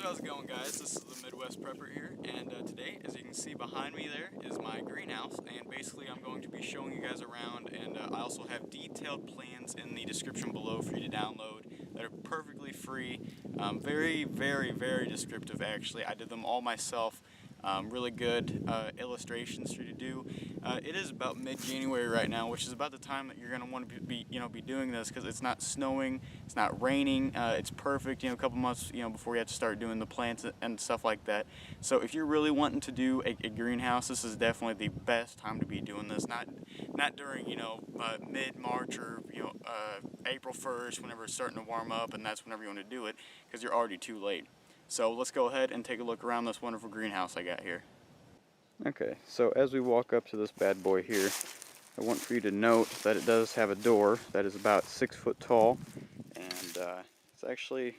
So how's it going, guys? This is the Midwest Prepper here, and today, as you can see behind me there, is my greenhouse, and basically I'm going to be showing you guys around, and I also have detailed plans in the description below for you to download that are perfectly free, very, very, very descriptive actually. I did them all myself. Really good illustrations for you to do. It is about mid-January right now, which is about the time that you're going to want to be doing this, because it's not snowing, it's not raining, it's perfect. A couple months before you have to start doing the plants and stuff like that. So if you're really wanting to do a greenhouse, this is definitely the best time to be doing this. Not during mid-March or April 1st, whenever it's starting to warm up, and that's whenever you want to do it, because you're already too late. So let's go ahead and take a look around this wonderful greenhouse I got here. Okay, so as we walk up to this bad boy here, I want for you to note that it does have a door that is about 6 foot tall, and it's actually a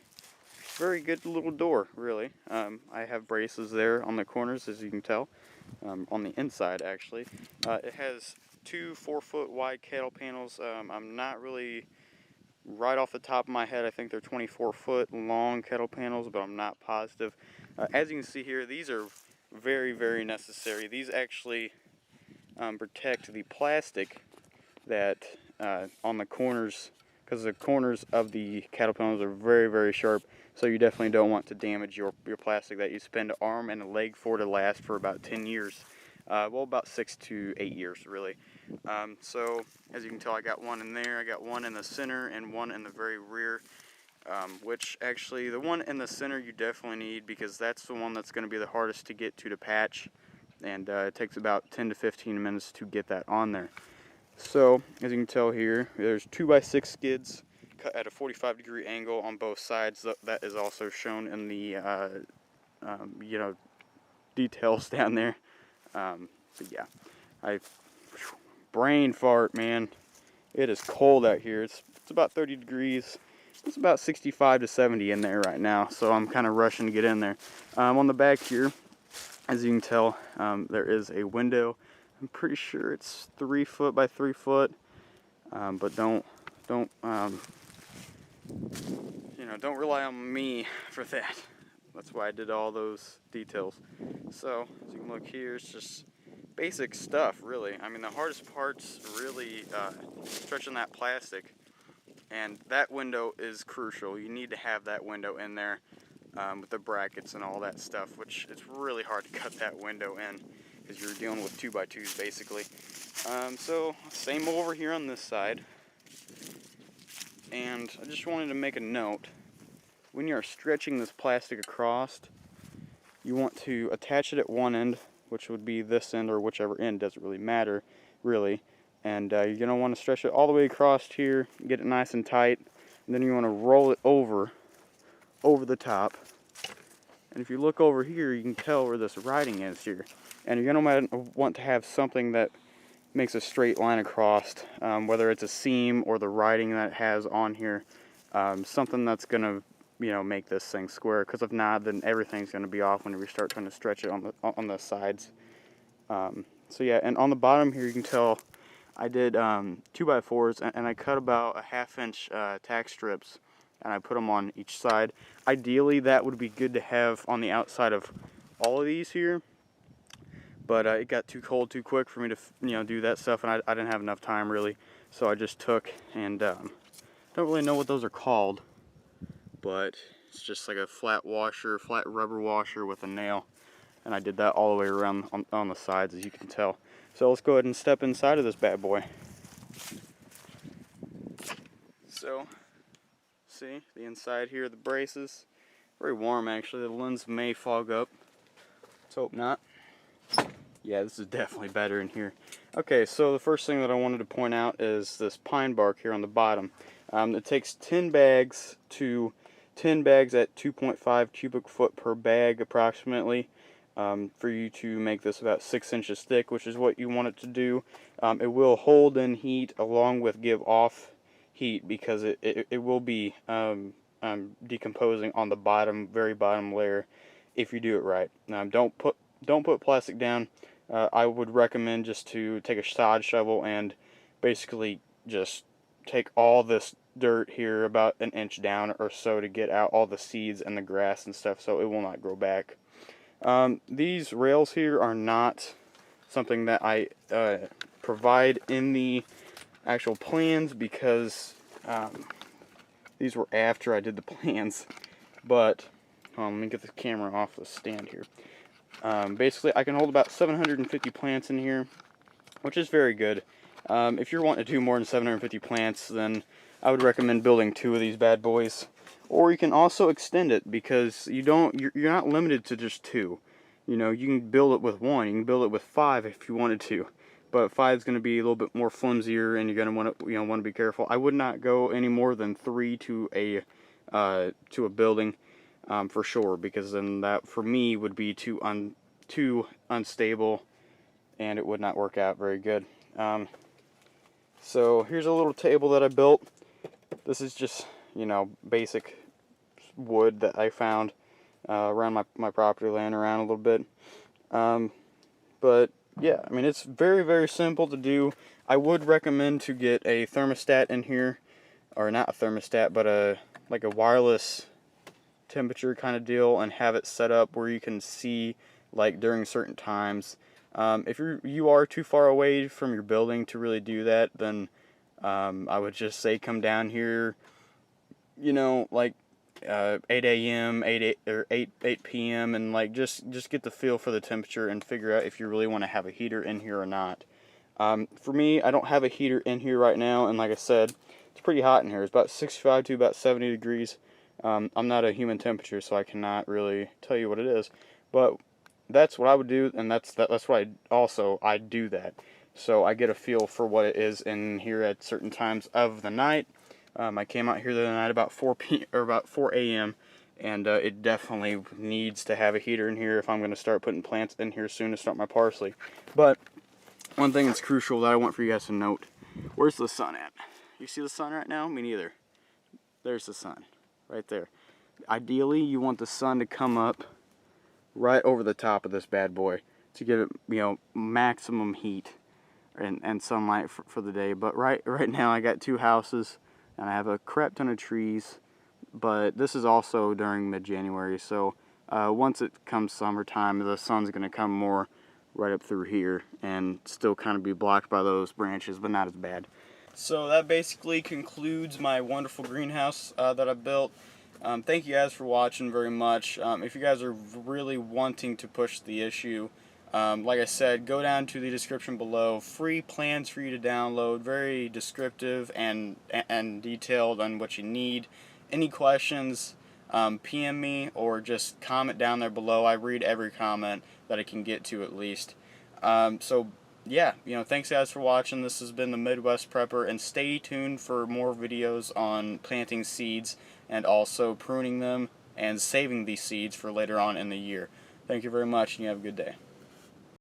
very good little door, really. I have braces there on the corners, as you can tell, on the inside actually. It has two 4-foot wide cattle panels. I'm not really right off the top of my head, I think they're 24-foot long kettle panels, but I'm not positive. As you can see here, these are very, very necessary. These actually protect the plastic that on the corners, because the corners of the cattle panels are very, very sharp, so you definitely don't want to damage your plastic that you spend an arm and a leg for to last for about 10 years. Well, about 6 to 8 years, really. So, as you can tell, I got one in there, I got one in the center, and one in the very rear, which actually, the one in the center you definitely need, because that's the one that's going to be the hardest to get to patch, and it takes about 10 to 15 minutes to get that on there. So, as you can tell here, there's 2x6 skids cut at a 45-degree angle on both sides. That is also shown in the, details down there. But yeah, brain fart, man. It is cold out here. It's about 30 degrees. It's about 65 to 70 in there right now, so I'm kind of rushing to get in there. On the back here, as you can tell, there is a window. I'm pretty sure it's 3 foot by 3 foot, but don't rely on me for that. That's why I did all those details. So, as you can look here, it's just basic stuff, really. I mean, the hardest part's really stretching that plastic, and that window is crucial. You need to have that window in there with the brackets and all that stuff, which it's really hard to cut that window in because you're dealing with 2x2s basically. So, same over here on this side. And I just wanted to make a note. When you're stretching this plastic across, you want to attach it at one end, which would be this end or whichever end, doesn't really matter, really. And you're going to want to stretch it all the way across here, get it nice and tight, and then you want to roll it over the top. And if you look over here, you can tell where this writing is here. And you're going to want to have something that makes a straight line across, whether it's a seam or the writing that it has on here, something that's going to make this thing square, because if not, then everything's going to be off whenever you start trying to stretch it on the sides. So yeah, and on the bottom here you can tell I did 2x4s, and I cut about a 1/2 inch tack strips, and I put them on each side. Ideally, that would be good to have on the outside of all of these here, but it got too cold too quick for me to do that stuff, and I didn't have enough time really, so I just took and don't really know what those are called, but it's just like a flat rubber washer with a nail, and I did that all the way around on the sides, as you can tell. So let's go ahead and step inside of this bad boy. So, see the inside here, the braces, very warm actually. The lens may fog up, let's hope not. Yeah, this is definitely better in here. Okay, so the first thing that I wanted to point out is this pine bark here on the bottom. It takes 10 bags at 2.5 cubic foot per bag approximately, for you to make this about 6 inches thick, which is what you want it to do. It will hold in heat along with give off heat, because it will be decomposing on the very bottom layer if you do it right. Don't put plastic down. I would recommend just to take a sod shovel and basically just take all this dirt here about an inch down or so to get out all the seeds and the grass and stuff, so it will not grow back. These rails here are not something that I provide in the actual plans, because these were after I did the plans. But let me get the camera off the stand here. Basically, I can hold about 750 plants in here, which is very good. If you're wanting to do more than 750 plants, then I would recommend building 2 of these bad boys. Or you can also extend it, because you're not limited to just 2. You know, you can build it with 1, you can build it with 5 if you wanted to. But 5 is going to be a little bit more flimsier, and you're going to want to be careful. I would not go any more than 3 to a building, for sure, because then that for me would be too unstable, and it would not work out very good. So here's a little table that I built. This is just, you know, basic wood that I found around my property, laying around a little bit. But yeah, I mean, it's very, very simple to do. I would recommend to get a thermostat in here, or not a thermostat, but like a wireless temperature kind of deal, and have it set up where you can see like during certain times. If you are too far away from your building to really do that, then I would just say come down here, you know, like 8 a.m., 8 p.m., and like just get the feel for the temperature and figure out if you really want to have a heater in here or not. For me, I don't have a heater in here right now, and like I said, it's pretty hot in here. It's about 65 to about 70 degrees. I'm not a human temperature, so I cannot really tell you what it is, but that's what I would do, and that's why I do that. So I get a feel for what it is in here at certain times of the night. I came out here the other night about 4 a.m. and it definitely needs to have a heater in here if I'm going to start putting plants in here soon to start my parsley. But one thing that's crucial that I want for you guys to note: where's the sun at? You see the sun right now? Me neither. There's the sun right there. Ideally, you want the sun to come up right over the top of this bad boy to give it, you know, maximum heat and sunlight for the day. But right now I got 2 houses and I have a crap ton of trees, but this is also during mid-January, so once it comes summertime, the sun's going to come more right up through here and still kind of be blocked by those branches, but not as bad. So that basically concludes my wonderful greenhouse that I built. Thank you guys for watching very much. If you guys are really wanting to push the issue, like I said, go down to the description below. Free plans for you to download, very descriptive and detailed on what you need. Any questions, PM me or just comment down there below. I read every comment that I can get to at least. So yeah, you know, thanks guys for watching. This has been the Midwest Prepper, and stay tuned for more videos on planting seeds and also pruning them and saving these seeds for later on in the year. Thank you very much, and you have a good day.